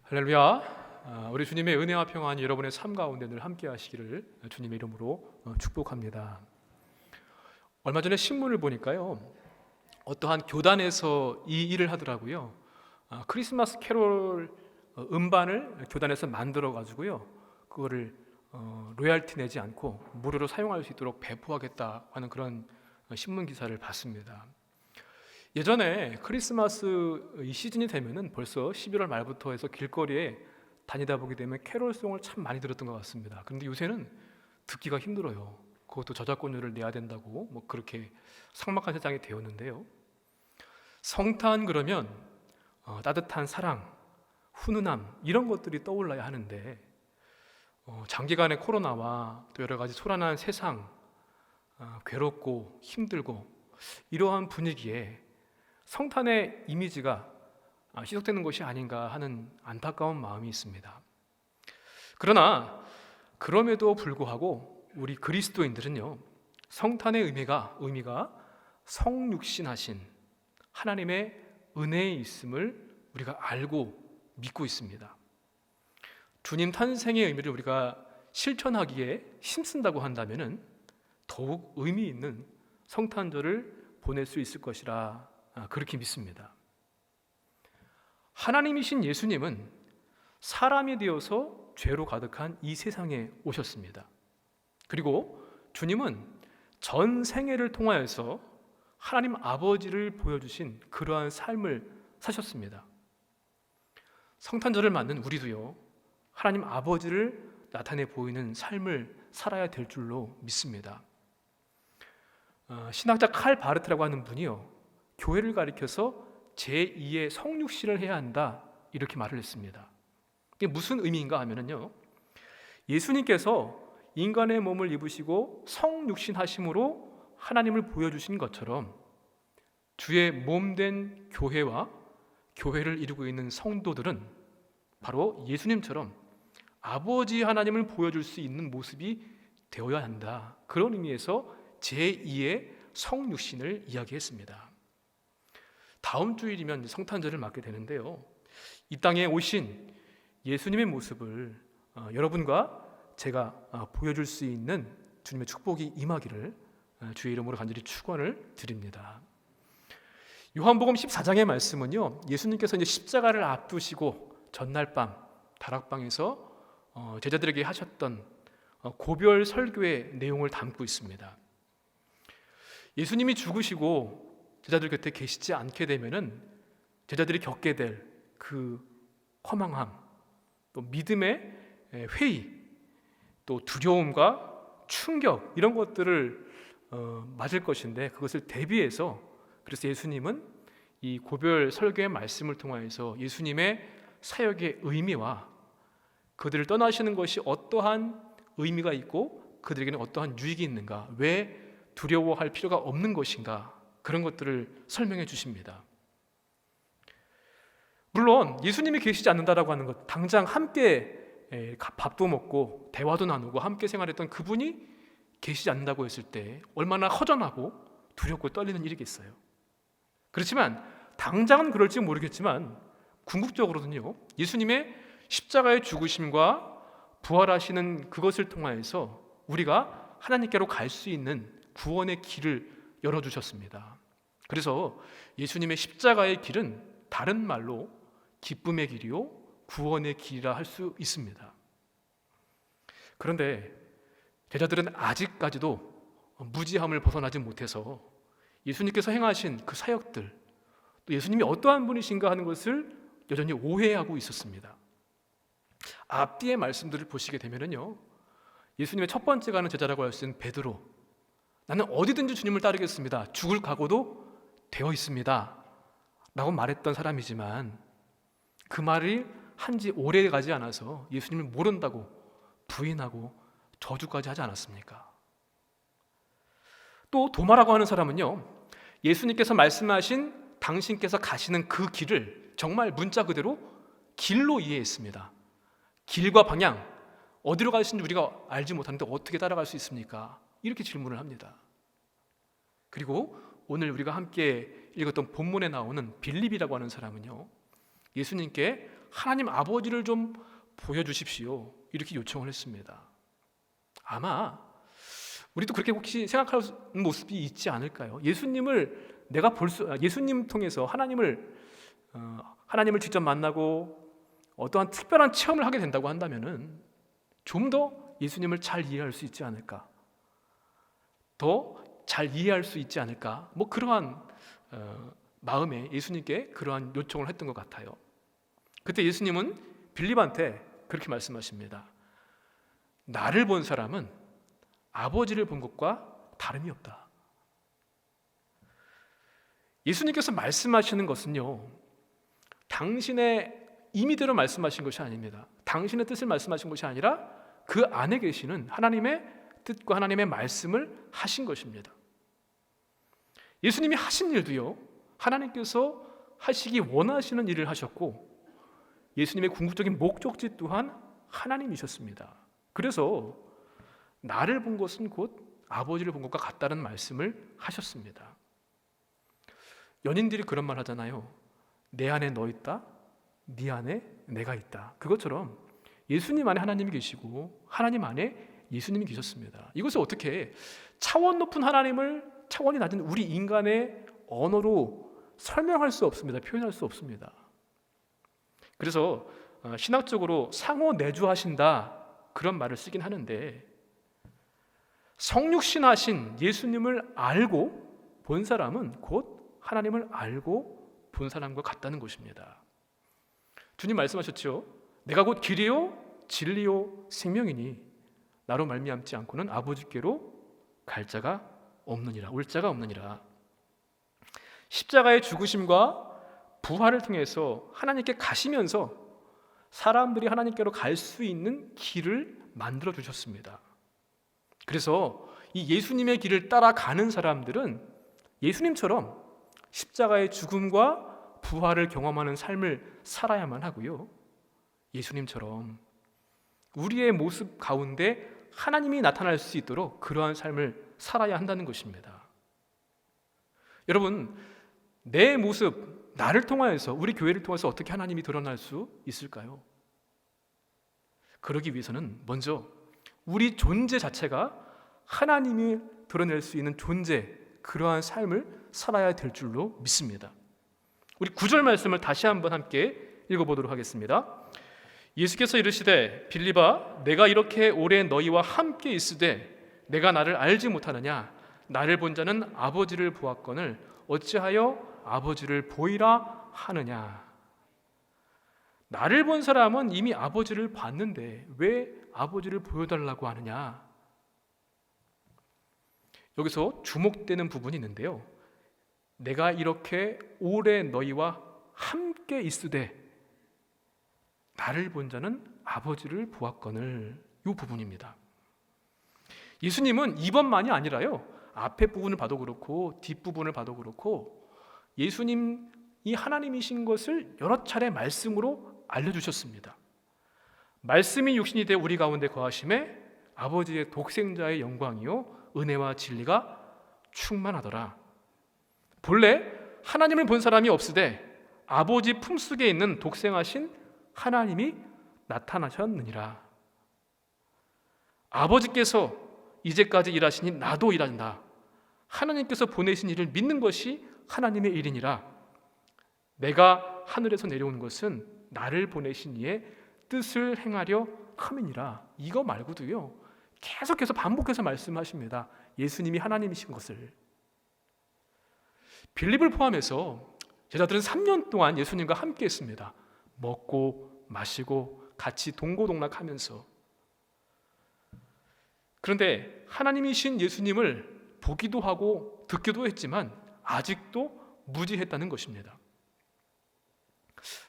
할렐루야. 우리 주님의 은혜와 평안이 여러분의 삶 가운데 늘 함께 하시기를 주님의 이름으로 축복합니다. 얼마 전에 신문을 보니까요, 어떠한 교단에서 이 일을 하더라고요. 크리스마스 캐롤 음반을 교단에서 만들어 가지고요, 그거를 로얄티 내지 않고 무료로 사용할 수 있도록 배포하겠다 하는 그런 신문 기사를 봤습니다. 예전에 크리스마스 이 시즌이 되면은 벌써 11월 말부터 해서 길거리에 다니다 보게 되면 캐롤송을 참 많이 들었던 것 같습니다. 그런데 요새는 듣기가 힘들어요. 그것도 저작권료를 내야 된다고 그렇게 삭막한 세상이 되었는데요. 성탄 그러면 따뜻한 사랑, 훈훈함 이런 것들이 떠올라야 하는데 장기간의 코로나와 또 여러 가지 소란한 세상, 괴롭고 힘들고 이러한 분위기에 성탄의 이미지가 희석되는 것이 아닌가 하는 안타까운 마음이 있습니다. 그러나 그럼에도 불구하고 우리 그리스도인들은요, 성탄의 의미가 성육신하신 하나님의 은혜에 있음을 우리가 알고 믿고 있습니다. 주님 탄생의 의미를 우리가 실천하기에 힘쓴다고 한다면 더욱 의미 있는 성탄절을 보낼 수 있을 것이라 그렇게 믿습니다. 하나님이신 예수님은 사람이 되어서 죄로 가득한 이 세상에 오셨습니다. 그리고 주님은 전 생애를 통하여서 하나님 아버지를 보여주신 그러한 삶을 사셨습니다. 성탄절을 맞는 우리도요, 하나님 아버지를 나타내 보이는 삶을 살아야 될 줄로 믿습니다. 신학자 칼 바르트라고 하는 분이요, 교회를 가리켜서 제2의 성육신을 해야 한다 이렇게 말을 했습니다. 이게 무슨 의미인가 하면요, 예수님께서 인간의 몸을 입으시고 성육신하심으로 하나님을 보여주신 것처럼 주의 몸된 교회와 교회를 이루고 있는 성도들은 바로 예수님처럼 아버지 하나님을 보여줄 수 있는 모습이 되어야 한다, 그런 의미에서 제2의 성육신을 이야기했습니다. 다음 주일이면 성탄절을 맞게 되는데요, 이 땅에 오신 예수님의 모습을 여러분과 제가 보여줄 수 있는 주님의 축복이 임하기를 주의 이름으로 간절히 축원을 드립니다. 요한복음 14장의 말씀은요, 예수님께서 이제 십자가를 앞두시고 전날 밤 다락방에서 제자들에게 하셨던 고별 설교의 내용을 담고 있습니다. 예수님이 죽으시고 제자들 곁에 계시지 않게 되면은 제자들이 겪게 될 그 허망함, 또 믿음의 회의, 또 두려움과 충격 이런 것들을 맞을 것인데, 그것을 대비해서 그래서 예수님은 이 고별 설교의 말씀을 통하여서 예수님의 사역의 의미와 그들을 떠나시는 것이 어떠한 의미가 있고 그들에게는 어떠한 유익이 있는가, 왜 두려워할 필요가 없는 것인가, 그런 것들을 설명해 주십니다. 물론 예수님이 계시지 않는다라고 하는 것, 당장 함께 밥도 먹고 대화도 나누고 함께 생활했던 그분이 계시지 않는다고 했을 때 얼마나 허전하고 두렵고 떨리는 일이겠어요. 그렇지만 당장은 그럴지 모르겠지만 궁극적으로는요, 예수님의 십자가의 죽으심과 부활하시는 그것을 통하여서 우리가 하나님께로 갈 수 있는 구원의 길을 열어주셨습니다. 그래서 예수님의 십자가의 길은 다른 말로 기쁨의 길이요 구원의 길이라 할 수 있습니다. 그런데 제자들은 아직까지도 무지함을 벗어나지 못해서 예수님께서 행하신 그 사역들, 또 예수님이 어떠한 분이신가 하는 것을 여전히 오해하고 있었습니다. 앞뒤의 말씀들을 보시게 되면요, 예수님의 첫 번째 가는 제자라고 할 수 있는 베드로, 나는 어디든지 주님을 따르겠습니다, 죽을 각오도 되어 있습니다 라고 말했던 사람이지만 그 말이 한지 오래 가지 않아서 예수님을 모른다고 부인하고 저주까지 하지 않았습니까? 또 도마라고 하는 사람은요, 예수님께서 말씀하신 당신께서 가시는 그 길을 정말 문자 그대로 길로 이해했습니다. 길과 방향, 어디로 가시는지 우리가 알지 못하는데 어떻게 따라갈 수 있습니까? 이렇게 질문을 합니다. 그리고 오늘 우리가 함께 읽었던 본문에 나오는 빌립이라고 하는 사람은요, 예수님께 하나님 아버지를 좀 보여주십시오. 이렇게 요청을 했습니다. 아마 우리도 그렇게 혹시 생각하는 모습이 있지 않을까요? 예수님을 예수님 통해서 하나님을 직접 만나고 어떠한 특별한 체험을 하게 된다고 한다면은 좀 더 예수님을 잘 이해할 수 있지 않을까? 더 잘 이해할 수 있지 않을까? 뭐 그러한 마음에 예수님께 그러한 요청을 했던 것 같아요. 그때 예수님은 빌립한테 그렇게 말씀하십니다. 나를 본 사람은 아버지를 본 것과 다름이 없다. 예수님께서 말씀하시는 것은요, 당신의 임의대로 말씀하신 것이 아닙니다. 당신의 뜻을 말씀하신 것이 아니라 그 안에 계시는 하나님의 뜻과 하나님의 말씀을 하신 것입니다. 예수님이 하신 일도요, 하나님께서 하시기 원하시는 일을 하셨고 예수님의 궁극적인 목적지 또한 하나님이셨습니다. 그래서 나를 본 것은 곧 아버지를 본 것과 같다는 말씀을 하셨습니다. 연인들이 그런 말 하잖아요. 내 안에 너 있다, 네 안에 내가 있다. 그것처럼 예수님 안에 하나님이 계시고 하나님 안에 예수님이 계셨습니다. 이것을 어떻게 차원 높은 하나님을 차원이 낮은 우리 인간의 언어로 설명할 수 없습니다. 표현할 수 없습니다. 그래서 신학적으로 상호 내주하신다 그런 말을 쓰긴 하는데 성육신하신 예수님을 알고 본 사람은 곧 하나님을 알고 본 사람과 같다는 것입니다. 주님 말씀하셨죠. 내가 곧 길이요 진리요 생명이니 나로 말미암지 않고는 아버지께로 갈 자가 없느니라, 올 자가 없느니라. 십자가의 죽으심과 부활을 통해서 하나님께 가시면서 사람들이 하나님께로 갈 수 있는 길을 만들어 주셨습니다. 그래서 이 예수님의 길을 따라가는 사람들은 예수님처럼 십자가의 죽음과 부활을 경험하는 삶을 살아야만 하고요, 예수님처럼 우리의 모습 가운데 하나님이 나타날 수 있도록 그러한 삶을 살아야 한다는 것입니다. 여러분, 내 모습, 나를 통하여서, 우리 교회를 통해서 어떻게 하나님이 드러날 수 있을까요? 그러기 위해서는 먼저 우리 존재 자체가 하나님이 드러낼 수 있는 존재, 그러한 삶을 살아야 될 줄로 믿습니다. 우리 9절 말씀을 다시 한번 함께 읽어보도록 하겠습니다. 예수께서 이르시되 빌립아 내가 이렇게 오래 너희와 함께 있으되 내가 나를 알지 못하느냐? 나를 본 자는 아버지를 보았거늘 어찌하여 아버지를 보이라 하느냐? 나를 본 사람은 이미 아버지를 봤는데 왜 아버지를 보여달라고 하느냐? 여기서 주목되는 부분이 있는데요, 내가 이렇게 오래 너희와 함께 있으되 나를 본 자는 아버지를 보았거늘, 이 부분입니다. 예수님은 이번만이 아니라요, 앞에 부분을 봐도 그렇고 뒷부분을 봐도 그렇고 예수님이 하나님이신 것을 여러 차례 말씀으로 알려주셨습니다. 말씀이 육신이 되어 우리 가운데 거하심에 아버지의 독생자의 영광이요 은혜와 진리가 충만하더라. 본래 하나님을 본 사람이 없으되 아버지 품속에 있는 독생하신 하나님이 나타나셨느니라. 아버지께서 이제까지 일하시니 나도 일한다. 하나님께서 보내신 일을 믿는 것이 하나님의 일이니라. 내가 하늘에서 내려온 것은 나를 보내신 이의 뜻을 행하려 함이니라. 이거 말고도요, 계속해서 반복해서 말씀하십니다. 예수님이 하나님이신 것을. 빌립을 포함해서 제자들은 3년 동안 예수님과 함께 했습니다. 먹고 마시고 같이 동고동락하면서. 그런데 하나님이신 예수님을 보기도 하고 듣기도 했지만 아직도 무지했다는 것입니다.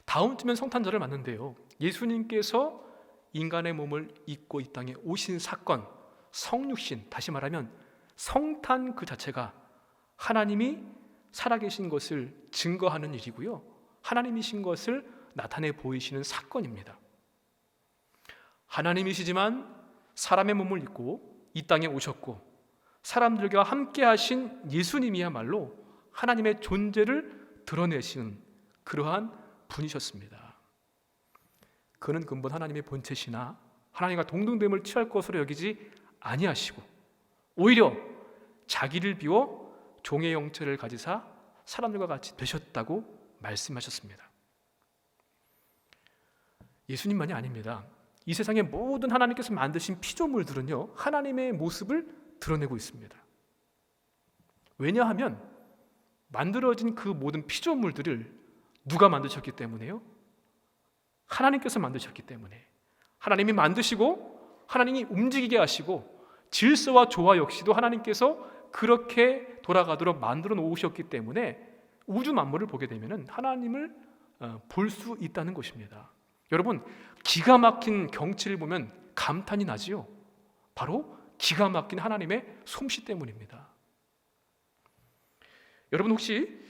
다음 주면 성탄절을 맞는데요, 예수님께서 인간의 몸을 입고 이 땅에 오신 사건, 성육신, 다시 말하면 성탄 그 자체가 하나님이 살아계신 것을 증거하는 일이고요, 하나님이신 것을 나타내 보이시는 사건입니다. 하나님이시지만 사람의 몸을 입고 이 땅에 오셨고 사람들과 함께 하신 예수님이야말로 하나님의 존재를 드러내시는 그러한 분이셨습니다. 그는 근본 하나님의 본체시나 하나님과 동등됨을 취할 것으로 여기지 아니하시고 오히려 자기를 비워 종의 형체를 가지사 사람들과 같이 되셨다고 말씀하셨습니다. 예수님만이 아닙니다. 이 세상의 모든 하나님께서 만드신 피조물들은요, 하나님의 모습을 드러내고 있습니다. 왜냐하면 만들어진 그 모든 피조물들을 누가 만드셨기 때문에요? 하나님께서 만드셨기 때문에. 하나님이 만드시고 하나님이 움직이게 하시고 질서와 조화 역시도 하나님께서 그렇게 돌아가도록 만들어 놓으셨기 때문에 우주 만물을 보게 되면 하나님을 볼 수 있다는 것입니다. 여러분, 기가 막힌 경치를 보면 감탄이 나지요. 바로 기가 막힌 하나님의 솜씨 때문입니다. 여러분 혹시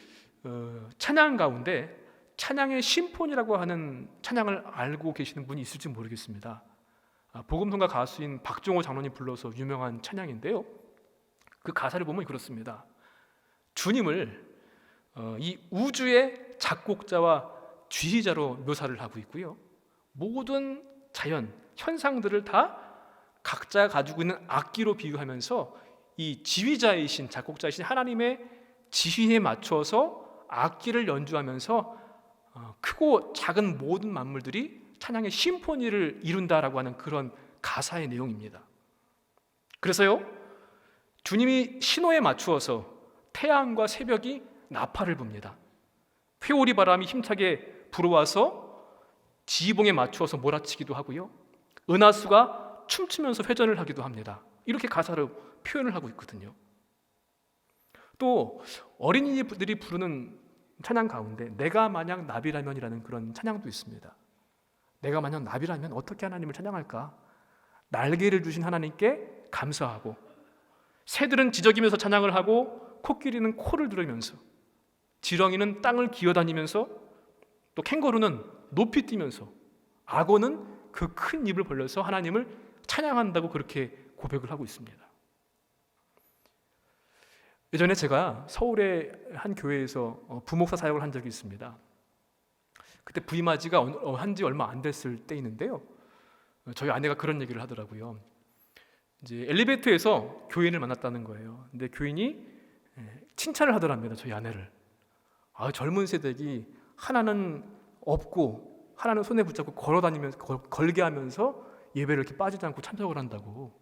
찬양 가운데 찬양의 심폰이라고 하는 찬양을 알고 계시는 분이 있을지 모르겠습니다. 복음성가 가수인 박종호 장로님 불러서 유명한 찬양인데요, 그 가사를 보면 그렇습니다. 주님을 이 우주의 작곡자와 지휘자로 묘사를 하고 있고요, 모든 자연, 현상들을 다 각자 가지고 있는 악기로 비유하면서 이 지휘자이신, 작곡자이신 하나님의 지휘에 맞춰서 악기를 연주하면서 크고 작은 모든 만물들이 찬양의 심포니를 이룬다라고 하는 그런 가사의 내용입니다. 그래서요, 주님이 신호에 맞추어서 태양과 새벽이 나팔을 붑니다. 회오리 바람이 힘차게 불어와서 지휘봉에 맞추어서 몰아치기도 하고요, 은하수가 춤추면서 회전을 하기도 합니다. 이렇게 가사를 표현을 하고 있거든요. 또 어린이들이 부르는 찬양 가운데 내가 만약 나비라면이라는 그런 찬양도 있습니다. 내가 만약 나비라면 어떻게 하나님을 찬양할까? 날개를 주신 하나님께 감사하고, 새들은 지저귀면서 찬양을 하고, 코끼리는 코를 들으면서, 지렁이는 땅을 기어다니면서, 또 캥거루는 높이 뛰면서, 악어는 그 큰 입을 벌려서 하나님을 찬양한다고 그렇게 고백을 하고 있습니다. 예전에 제가 서울의 한 교회에서 부목사 사역을 한 적이 있습니다. 그때 부임하지가 한지 얼마 안 됐을 때였는데요, 저희 아내가 그런 얘기를 하더라고요. 이제 엘리베이터에서 교인을 만났다는 거예요. 근데 교인이 칭찬을 하더랍니다, 저희 아내를. 젊은 세대기 하나는 업고 하나는 손에 붙잡고 걸어다니면서 걸게 하면서 예배를 이렇게 빠지지 않고 참석을 한다고,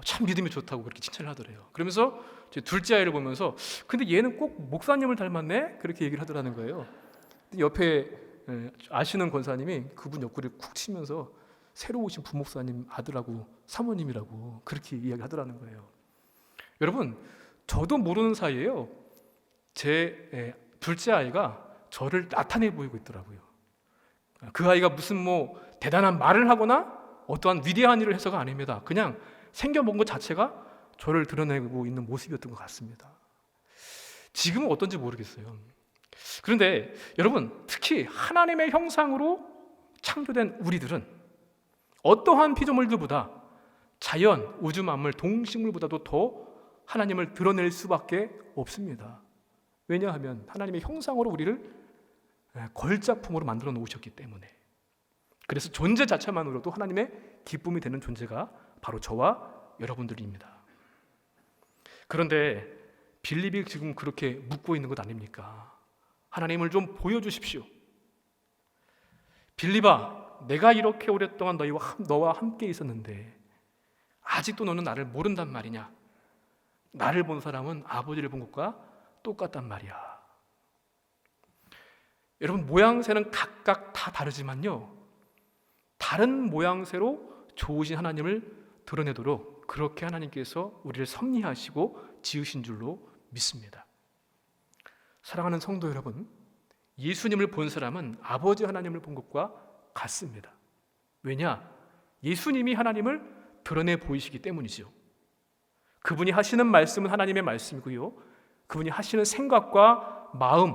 참 믿음이 좋다고 그렇게 칭찬을 하더래요. 그러면서 제 둘째 아이를 보면서 근데 얘는 꼭 목사님을 닮았네? 그렇게 얘기를 하더라는 거예요. 옆에 아시는 권사님이 그분 옆구리를 쿡 치면서 새로 오신 부목사님 아들하고 사모님이라고 그렇게 이야기하더라는 거예요. 여러분, 저도 모르는 사이에요, 제 둘째 아이가 저를 나타내 보이고 있더라고요. 그 아이가 무슨 대단한 말을 하거나 어떠한 위대한 일을 해서가 아닙니다. 그냥 생겨본 것 자체가 저를 드러내고 있는 모습이었던 것 같습니다. 지금은 어떤지 모르겠어요. 그런데 여러분, 특히 하나님의 형상으로 창조된 우리들은 어떠한 피조물들보다, 자연, 우주 만물, 동식물보다도 더 하나님을 드러낼 수밖에 없습니다. 왜냐하면 하나님의 형상으로 우리를 걸작품으로 만들어 놓으셨기 때문에. 그래서 존재 자체만으로도 하나님의 기쁨이 되는 존재가 바로 저와 여러분들입니다. 그런데 빌립이 지금 그렇게 묻고 있는 것 아닙니까? 하나님을 좀 보여주십시오. 빌립아, 내가 이렇게 오랫동안 너와 함께 있었는데 아직도 너는 나를 모른단 말이냐? 나를 본 사람은 아버지를 본 것과 똑같단 말이야. 여러분, 모양새는 각각 다 다르지만요, 다른 모양새로 좋으신 하나님을 드러내도록 그렇게 하나님께서 우리를 섭리하시고 지으신 줄로 믿습니다. 사랑하는 성도 여러분, 예수님을 본 사람은 아버지 하나님을 본 것과 같습니다. 왜냐? 예수님이 하나님을 드러내 보이시기 때문이죠. 그분이 하시는 말씀은 하나님의 말씀이고요, 그분이 하시는 생각과 마음,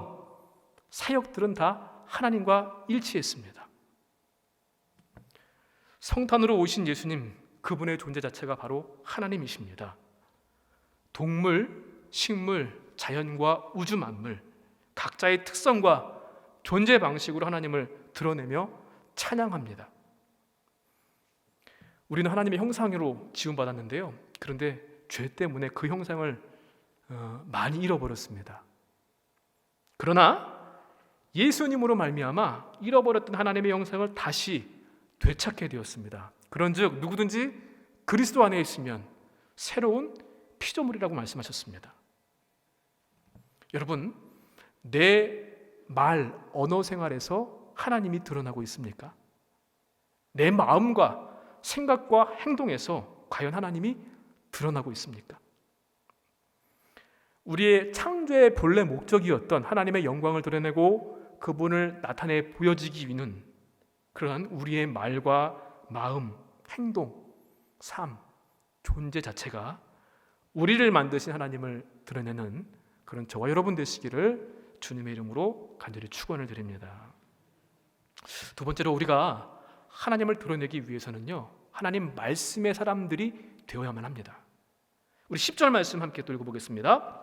사역들은 다 하나님과 일치했습니다. 성탄으로 오신 예수님, 그분의 존재 자체가 바로 하나님이십니다. 동물, 식물, 자연과 우주 만물, 각자의 특성과 존재 방식으로 하나님을 드러내며 찬양합니다. 우리는 하나님의 형상으로 지음받았는데요. 그런데 죄 때문에 그 형상을 많이 잃어버렸습니다. 그러나 예수님으로 말미암아 잃어버렸던 하나님의 형상을 다시 되찾게 되었습니다. 그런즉 누구든지 그리스도 안에 있으면 새로운 피조물이라고 말씀하셨습니다. 여러분, 내 말, 언어 생활에서 하나님이 드러나고 있습니까? 내 마음과 생각과 행동에서 과연 하나님이 드러나고 있습니까? 우리의 창조의 본래 목적이었던 하나님의 영광을 드러내고 그분을 나타내 보여지기 위는 그러한 우리의 말과 마음, 행동, 삶, 존재 자체가 우리를 만드신 하나님을 드러내는 그런 저와 여러분 되시기를 주님의 이름으로 간절히 축원을 드립니다. 두 번째로 우리가 하나님을 드러내기 위해서는요, 하나님 말씀의 사람들이 되어야만 합니다. 우리 10절 말씀 함께 또 읽어보겠습니다.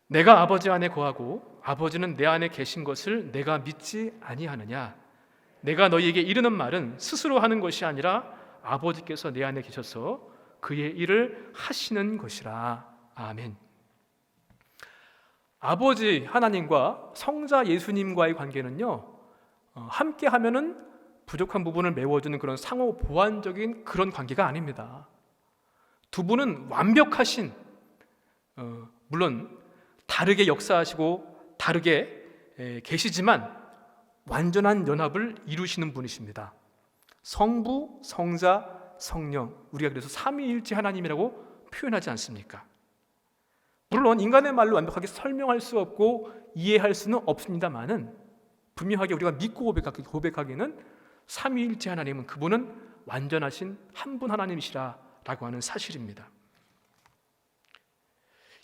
내가 아버지 안에 거하고 아버지는 내 안에 계신 것을 내가 믿지 아니하느냐? 내가 너희에게 이르는 말은 스스로 하는 것이 아니라 아버지께서 내 안에 계셔서 그의 일을 하시는 것이라. 아멘. 아버지 하나님과 성자 예수님과의 관계는요, 함께 하면은 부족한 부분을 메워주는 그런 상호 보완적인 그런 관계가 아닙니다. 두 분은 완벽하신, 물론 다르게 역사하시고 다르게 계시지만 완전한 연합을 이루시는 분이십니다. 성부, 성자, 성령, 우리가 그래서 삼위일체 하나님이라고 표현하지 않습니까? 물론 인간의 말로 완벽하게 설명할 수 없고 이해할 수는 없습니다만은 분명하게 우리가 믿고 고백하기는 삼위일체 하나님은 그분은 완전하신 한 분 하나님이시라라고 하는 사실입니다.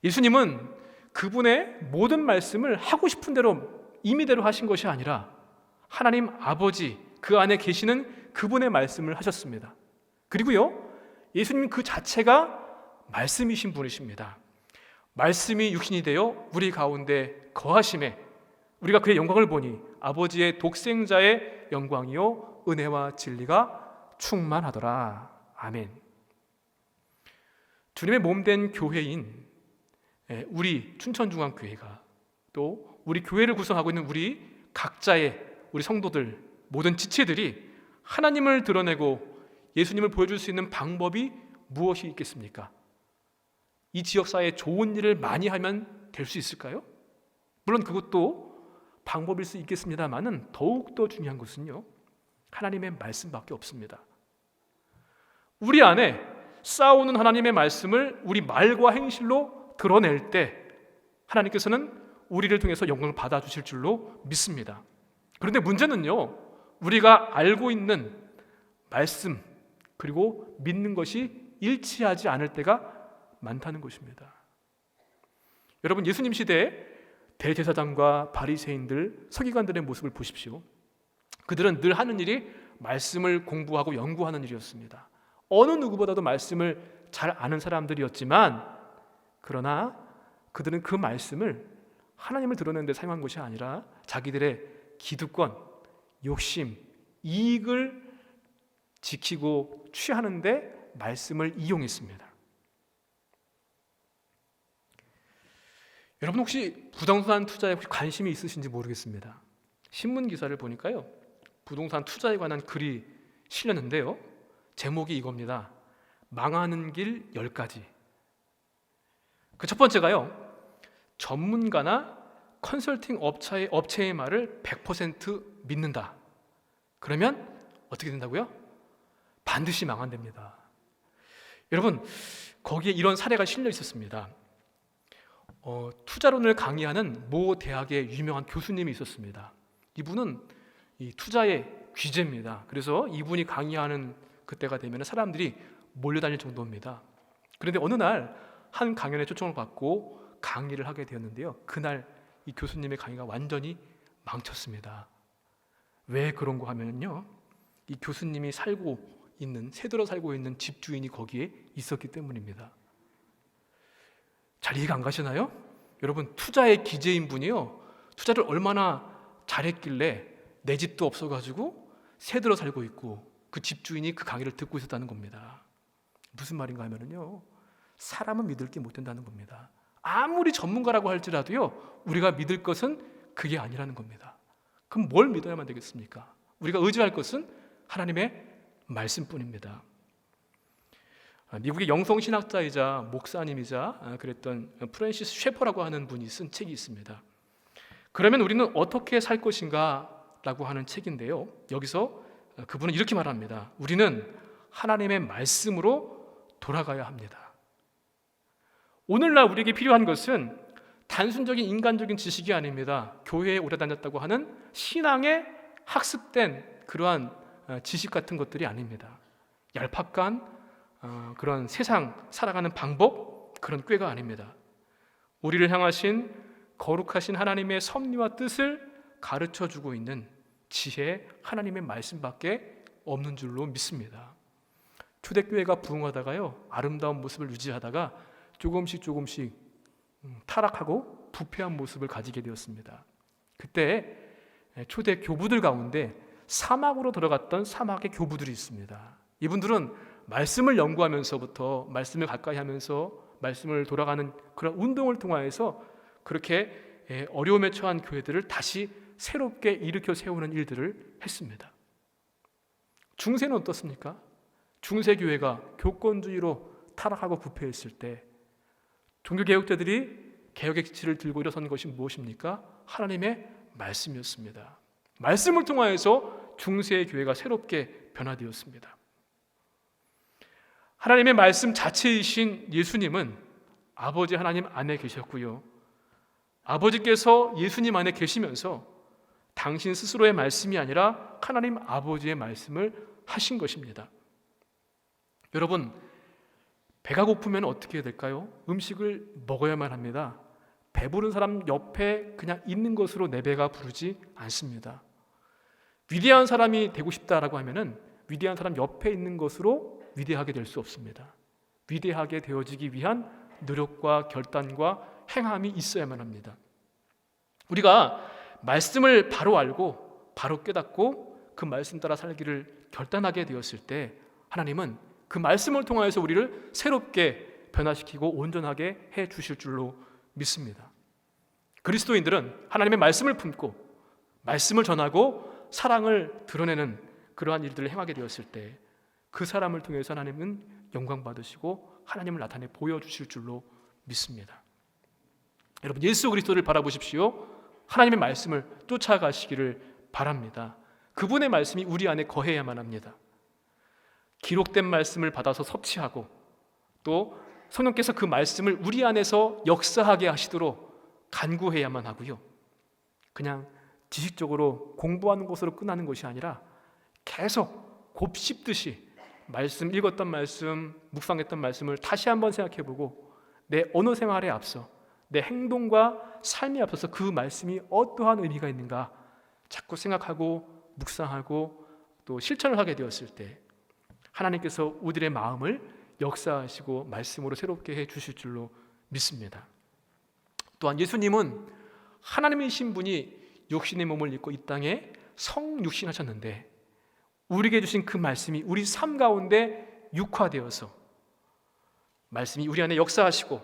예수님은 그분의 모든 말씀을 하고 싶은 대로 임의대로 하신 것이 아니라 하나님 아버지 그 안에 계시는 그분의 말씀을 하셨습니다. 그리고요, 예수님 그 자체가 말씀이신 분이십니다. 말씀이 육신이 되어 우리 가운데 거하심에 우리가 그의 영광을 보니 아버지의 독생자의 영광이요 은혜와 진리가 충만하더라. 아멘. 주님의 몸된 교회인 우리 춘천중앙교회가 또 우리 교회를 구성하고 있는 우리 각자의 우리 성도들 모든 지체들이 하나님을 드러내고 예수님을 보여줄 수 있는 방법이 무엇이 있겠습니까? 이 지역사회에 좋은 일을 많이 하면 될 수 있을까요? 물론 그것도 방법일 수 있겠습니다만은 더욱더 중요한 것은요, 하나님의 말씀밖에 없습니다. 우리 안에 쌓아오는 하나님의 말씀을 우리 말과 행실로 드러낼 때 하나님께서는 우리를 통해서 영광을 받아주실 줄로 믿습니다. 그런데 문제는요, 우리가 알고 있는 말씀 그리고 믿는 것이 일치하지 않을 때가 많다는 것입니다. 여러분, 예수님 시대에 대제사장과 바리새인들, 서기관들의 모습을 보십시오. 그들은 늘 하는 일이 말씀을 공부하고 연구하는 일이었습니다. 어느 누구보다도 말씀을 잘 아는 사람들이었지만 그러나 그들은 그 말씀을 하나님을 드러내는 데 사용한 것이 아니라 자기들의 기득권, 욕심, 이익을 지키고 취하는 데 말씀을 이용했습니다. 여러분 혹시 부동산 투자에 혹시 관심이 있으신지 모르겠습니다. 신문 기사를 보니까요, 부동산 투자에 관한 글이 실렸는데요, 제목이 이겁니다. 망하는 길 10가지. 그 첫 번째가요, 전문가나 컨설팅 업체의 말을 100% 믿는다. 그러면 어떻게 된다고요? 반드시 망한답니다. 여러분, 거기에 이런 사례가 실려 있었습니다. 투자론을 강의하는 모 대학의 유명한 교수님이 있었습니다. 이분은 이 투자의 귀재입니다. 그래서 이분이 강의하는 그때가 되면 사람들이 몰려다닐 정도입니다. 그런데 어느 날 한 강연에 초청을 받고 강의를 하게 되었는데요, 그날 이 교수님의 강의가 완전히 망쳤습니다. 왜 그런가 하면요, 이 교수님이 새들어 살고 있는 집주인이 거기에 있었기 때문입니다. 잘 이해가 안 가시나요? 여러분, 투자의 기재인 분이요, 투자를 얼마나 잘했길래 내 집도 없어가지고 새들어 살고 있고 그 집주인이 그 강의를 듣고 있었다는 겁니다. 무슨 말인가 하면요, 사람은 믿을 게 못 된다는 겁니다. 아무리 전문가라고 할지라도요, 우리가 믿을 것은 그게 아니라는 겁니다. 그럼 뭘 믿어야만 되겠습니까? 우리가 의지할 것은 하나님의 말씀뿐입니다. 미국의 영성신학자이자 목사님이자 그랬던 프랜시스 셰퍼라고 하는 분이 쓴 책이 있습니다. 그러면 우리는 어떻게 살 것인가? 라고 하는 책인데요, 여기서 그분은 이렇게 말합니다. 우리는 하나님의 말씀으로 돌아가야 합니다. 오늘날 우리에게 필요한 것은 단순적인 인간적인 지식이 아닙니다. 교회에 오래 다녔다고 하는 신앙에 학습된 그러한 지식 같은 것들이 아닙니다. 얄팍한 그런 세상 살아가는 방법, 그런 꾀가 아닙니다. 우리를 향하신 거룩하신 하나님의 섭리와 뜻을 가르쳐주고 있는 지혜, 하나님의 말씀밖에 없는 줄로 믿습니다. 초대교회가 부흥하다가요, 아름다운 모습을 유지하다가 조금씩 타락하고 부패한 모습을 가지게 되었습니다. 그때 초대 교부들 가운데 사막으로 들어갔던 사막의 교부들이 있습니다. 이분들은 말씀을 연구하면서부터 말씀을 가까이 하면서 말씀을 돌아가는 그런 운동을 통하여서 그렇게 어려움에 처한 교회들을 다시 새롭게 일으켜 세우는 일들을 했습니다. 중세는 어떻습니까? 중세교회가 교권주의로 타락하고 부패했을 때 종교개혁자들이 개혁의 기치를 들고 일어선 것이 무엇입니까? 하나님의 말씀이었습니다. 말씀을 통하여서 중세의 교회가 새롭게 변화되었습니다. 하나님의 말씀 자체이신 예수님은 아버지 하나님 안에 계셨고요, 아버지께서 예수님 안에 계시면서 당신 스스로의 말씀이 아니라 하나님 아버지의 말씀을 하신 것입니다. 여러분, 배가 고프면 어떻게 해야 될까요? 음식을 먹어야만 합니다. 배부른 사람 옆에 그냥 있는 것으로 내 배가 부르지 않습니다. 위대한 사람이 되고 싶다라고 하면은 위대한 사람 옆에 있는 것으로 위대하게 될 수 없습니다. 위대하게 되어지기 위한 노력과 결단과 행함이 있어야만 합니다. 우리가 말씀을 바로 알고 바로 깨닫고 그 말씀 따라 살기를 결단하게 되었을 때 하나님은 그 말씀을 통하여서 우리를 새롭게 변화시키고 온전하게 해 주실 줄로 믿습니다. 그리스도인들은 하나님의 말씀을 품고 말씀을 전하고 사랑을 드러내는 그러한 일들을 행하게 되었을 때 그 사람을 통해서 하나님은 영광 받으시고 하나님을 나타내 보여주실 줄로 믿습니다. 여러분, 예수 그리스도를 바라보십시오. 하나님의 말씀을 쫓아가시기를 바랍니다. 그분의 말씀이 우리 안에 거해야만 합니다. 기록된 말씀을 받아서 섭취하고 또 성령께서 그 말씀을 우리 안에서 역사하게 하시도록 간구해야만 하고요, 그냥 지식적으로 공부하는 것으로 끝나는 것이 아니라 계속 곱씹듯이 말씀, 읽었던 말씀, 묵상했던 말씀을 다시 한번 생각해보고 내 언어 생활에 앞서 내 행동과 삶에 앞서서 그 말씀이 어떠한 의미가 있는가 자꾸 생각하고 묵상하고 또 실천을 하게 되었을 때 하나님께서 우리의 마음을 역사하시고 말씀으로 새롭게 해 주실 줄로 믿습니다. 또한 예수님은 하나님이신 분이 육신의 몸을 입고 이 땅에 성육신하셨는데 우리에게 주신 그 말씀이 우리 삶 가운데 육화되어서 말씀이 우리 안에 역사하시고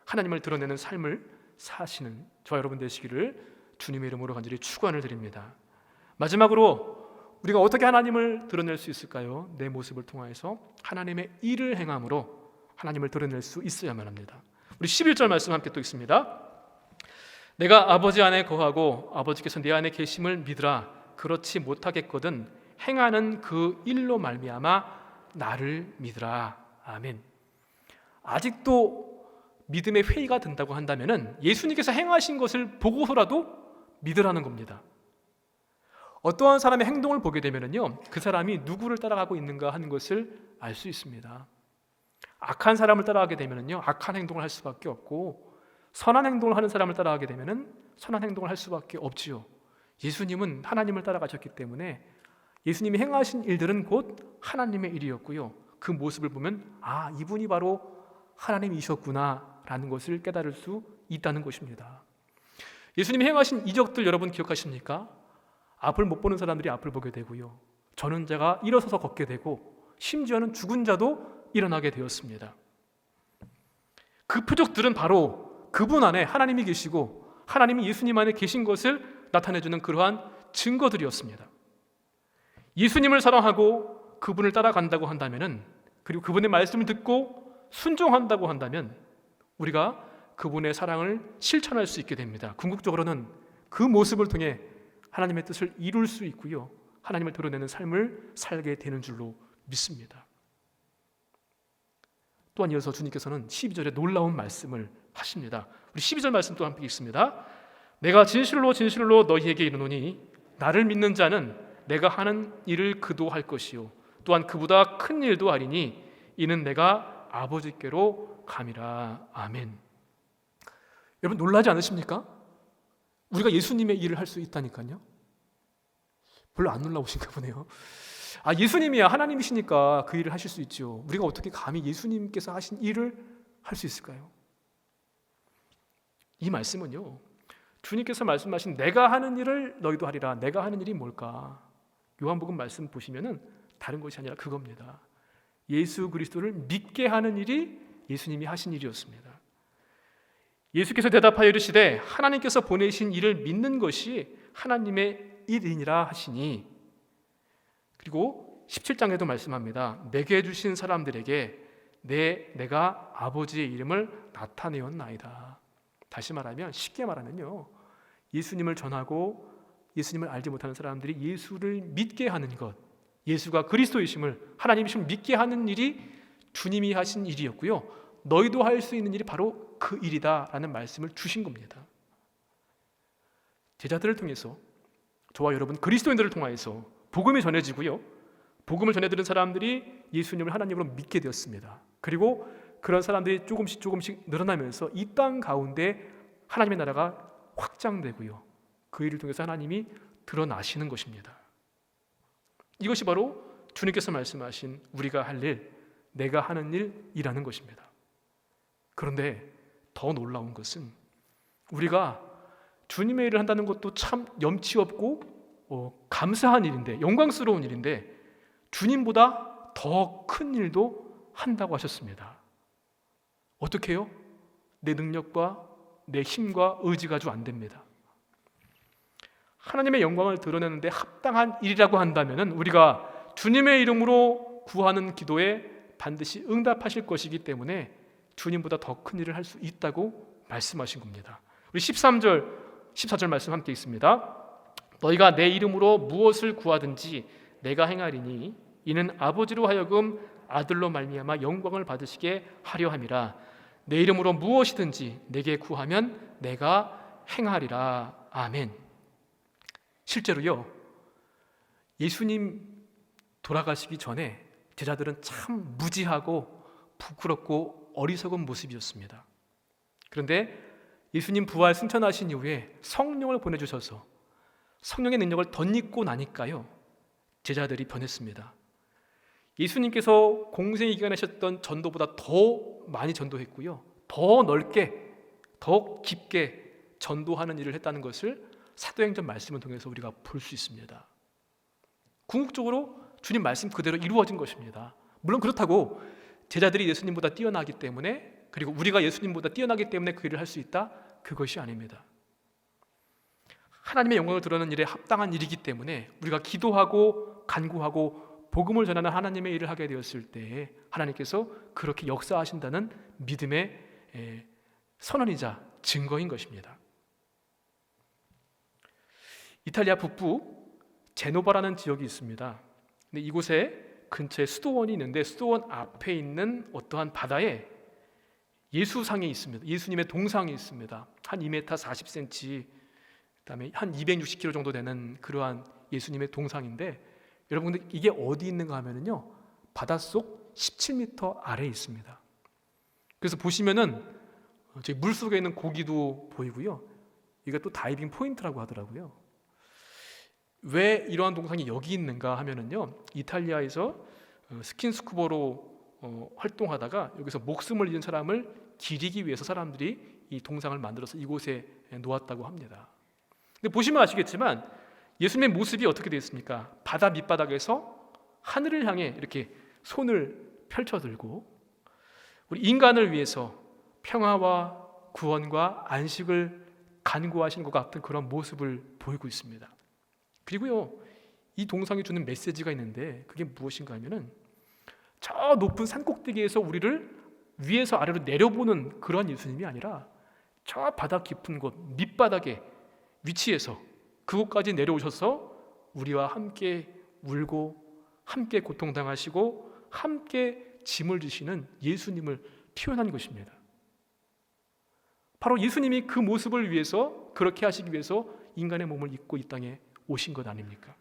하나님을 드러내는 삶을 사시는 저와 여러분 되시기를 주님의 이름으로 간절히 축원을 드립니다. 마지막으로 우리가 어떻게 하나님을 드러낼 수 있을까요? 내 모습을 통하여서 하나님의 일을 행함으로 하나님을 드러낼 수 있어야만 합니다. 우리 11절 말씀 함께 또 읽습니다. 내가 아버지 안에 거하고 아버지께서 내 안에 계심을 믿으라. 그렇지 못하겠거든 행하는 그 일로 말미암아 나를 믿으라. 아멘. 아직도 믿음의 회의가 든다고 한다면 예수님께서 행하신 것을 보고서라도 믿으라는 겁니다. 어떠한 사람의 행동을 보게 되면요, 그 사람이 누구를 따라가고 있는가 하는 것을 알 수 있습니다. 악한 사람을 따라가게 되면요, 악한 행동을 할 수밖에 없고 선한 행동을 하는 사람을 따라가게 되면은 선한 행동을 할 수밖에 없지요. 예수님은 하나님을 따라가셨기 때문에 예수님이 행하신 일들은 곧 하나님의 일이었고요, 그 모습을 보면 아, 이분이 바로 하나님이셨구나라는 것을 깨달을 수 있다는 것입니다. 예수님이 행하신 이적들 여러분 기억하십니까? 앞을 못 보는 사람들이 앞을 보게 되고요, 저는 자가 일어서서 걷게 되고 심지어는 죽은 자도 일어나게 되었습니다. 그 표적들은 바로 그분 안에 하나님이 계시고 하나님이 예수님 안에 계신 것을 나타내주는 그러한 증거들이었습니다. 예수님을 사랑하고 그분을 따라간다고 한다면, 그리고 그분의 말씀을 듣고 순종한다고 한다면 우리가 그분의 사랑을 실천할 수 있게 됩니다. 궁극적으로는 그 모습을 통해 하나님의 뜻을 이룰 수 있고요, 하나님을 드러내는 삶을 살게 되는 줄로 믿습니다. 또한 이어서 주님께서는 12절에 놀라운 말씀을 하십니다. 우리 12절 말씀 또 함께 읽습니다. 내가 진실로 진실로 너희에게 이르노니 나를 믿는 자는 내가 하는 일을 그도 할 것이요 또한 그보다 큰 일도 하리니 이는 내가 아버지께로 감이라. 아멘. 여러분 놀라지 않으십니까? 우리가 예수님의 일을 할 수 있다니까요. 별로 안 놀라우신가 보네요. 예수님이야 하나님이시니까 그 일을 하실 수 있죠. 우리가 어떻게 감히 예수님께서 하신 일을 할 수 있을까요? 이 말씀은요, 주님께서 말씀하신 내가 하는 일을 너희도 하리라. 내가 하는 일이 뭘까? 요한복음 말씀 보시면은 다른 것이 아니라 그겁니다. 예수 그리스도를 믿게 하는 일이 예수님이 하신 일이었습니다. 예수께서 대답하여 이르시되 하나님께서 보내신 이를 믿는 것이 하나님의 일이니라 하시니, 그리고 17장에도 말씀합니다. 내게 주신 사람들에게 내가 아버지의 이름을 나타내었나이다. 다시 말하면, 쉽게 말하면요, 예수님을 전하고 예수님을 알지 못하는 사람들이 예수를 믿게 하는 것, 예수가 그리스도이심을, 하나님이심을 믿게 하는 일이 주님이 하신 일이었고요, 너희도 할 수 있는 일이 바로 그 일이다라는 말씀을 주신 겁니다. 제자들을 통해서, 저와 여러분 그리스도인들을 통하여서 복음이 전해지고요, 복음을 전해들은 사람들이 예수님을 하나님으로 믿게 되었습니다. 그리고 그런 사람들이 조금씩 늘어나면서 이 땅 가운데 하나님의 나라가 확장되고요, 그 일을 통해서 하나님이 드러나시는 것입니다. 이것이 바로 주님께서 말씀하신 우리가 할 일, 내가 하는 일이라는 것입니다. 그런데 더 놀라운 것은 우리가 주님의 일을 한다는 것도 참 염치 없고 감사한 일인데, 영광스러운 일인데, 주님보다 더 큰 일도 한다고 하셨습니다. 어떻게 해요? 내 능력과 내 힘과 의지가 좀 안 됩니다. 하나님의 영광을 드러내는데 합당한 일이라고 한다면 우리가 주님의 이름으로 구하는 기도에 반드시 응답하실 것이기 때문에 주님보다 더 큰 일을 할 수 있다고 말씀하신 겁니다. 우리 13절, 14절 말씀 함께 읽습니다. 너희가 내 이름으로 무엇을 구하든지 내가 행하리니 이는 아버지로 하여금 아들로 말미암아 영광을 받으시게 하려 함이라. 내 이름으로 무엇이든지 내게 구하면 내가 행하리라. 아멘. 실제로요, 예수님 돌아가시기 전에 제자들은 참 무지하고 부끄럽고 어리석은 모습이었습니다. 그런데 예수님 부활 승천하신 이후에 성령을 보내주셔서 성령의 능력을 덧입고 나니까요, 제자들이 변했습니다. 예수님께서 공생의 기간에 하셨던 전도보다 더 많이 전도했고요, 더 넓게, 더 깊게 전도하는 일을 했다는 것을 사도행전 말씀을 통해서 우리가 볼 수 있습니다. 궁극적으로 주님 말씀 그대로 이루어진 것입니다. 물론 그렇다고 제자들이 예수님보다 뛰어나기 때문에, 그리고 우리가 예수님보다 뛰어나기 때문에 그 일을 할 수 있다? 그것이 아닙니다. 하나님의 영광을 드러내는 일에 합당한 일이기 때문에 우리가 기도하고 간구하고 복음을 전하는 하나님의 일을 하게 되었을 때 하나님께서 그렇게 역사하신다는 믿음의 선언이자 증거인 것입니다. 이탈리아 북부 제노바라는 지역이 있습니다. 근데 이곳에 근처에 수도원이 있는데 수도원 앞에 있는 어떠한 바다에 예수상이 있습니다. 예수님의 동상이 있습니다. 한 2m 40cm, 그다음에 한 260kg 정도 되는 그러한 예수님의 동상인데, 여러분들 이게 어디 있는가 하면은요, 바닷속 17m 아래에 있습니다. 그래서 보시면은 저기 물 속에 있는 고기도 보이고요, 이게 또 다이빙 포인트라고 하더라고요. 왜 이러한 동상이 여기 있는가 하면은요, 이탈리아에서 스킨스쿠버로 활동하다가 여기서 목숨을 잃은 사람을 기리기 위해서 사람들이 이 동상을 만들어서 이곳에 놓았다고 합니다. 근데 보시면 아시겠지만 예수님의 모습이 어떻게 되어 있습니까? 바다 밑바닥에서 하늘을 향해 이렇게 손을 펼쳐들고 우리 인간을 위해서 평화와 구원과 안식을 간구하시는 것 같은 그런 모습을 보이고 있습니다. 그리고요, 이 동상이 주는 메시지가 있는데 그게 무엇인가 하면은 저 높은 산 꼭대기에서 우리를 위에서 아래로 내려보는 그런 예수님이 아니라 저 바다 깊은 곳 밑바닥에 위치해서 그곳까지 내려오셔서 우리와 함께 울고 함께 고통당하시고 함께 짐을 지시는 예수님을 표현한 것입니다. 바로 예수님이 그 모습을 위해서, 그렇게 하시기 위해서 인간의 몸을 입고 이 땅에 오신 것 아닙니까?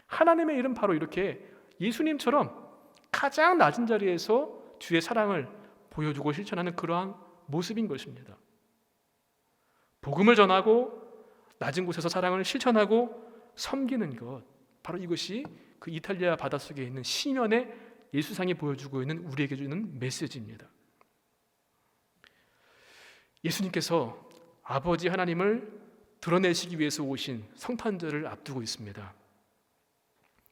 하나님의 일은 바로 이렇게 예수님처럼 가장 낮은 자리에서 주의 사랑을 보여주고 실천하는 그러한 모습인 것입니다. 복음을 전하고 낮은 곳에서 사랑을 실천하고 섬기는 것, 바로 이것이 그 이탈리아 바닷속에 있는 시면의 예수상이 보여주고 있는 우리에게 주는 메시지입니다. 예수님께서 아버지 하나님을 드러내시기 위해서 오신 성탄절을 앞두고 있습니다.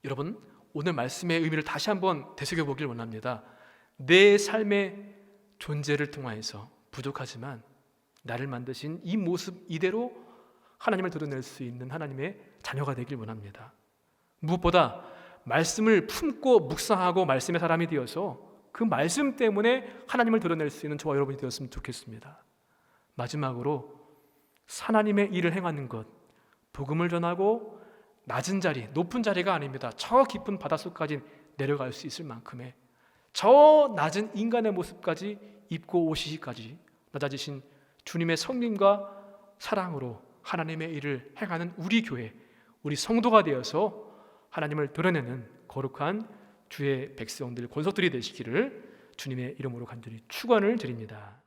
여러분, 오늘 말씀의 의미를 다시 한번 되새겨보길 원합니다. 내 삶의 존재를 통하여서 부족하지만 나를 만드신 이 모습 이대로 하나님을 드러낼 수 있는 하나님의 자녀가 되길 원합니다. 무엇보다 말씀을 품고 묵상하고 말씀의 사람이 되어서 그 말씀 때문에 하나님을 드러낼 수 있는 저와 여러분이 되었으면 좋겠습니다. 마지막으로 하나님의 일을 행하는 것, 복음을 전하고 낮은 자리, 높은 자리가 아닙니다. 저 깊은 바닷속까지 내려갈 수 있을 만큼의 저 낮은 인간의 모습까지 입고 오시기까지 낮아지신 주님의 성령과 사랑으로 하나님의 일을 행하는 우리 교회, 우리 성도가 되어서 하나님을 드러내는 거룩한 주의 백성들, 권속들이 되시기를 주님의 이름으로 간절히 축원을 드립니다.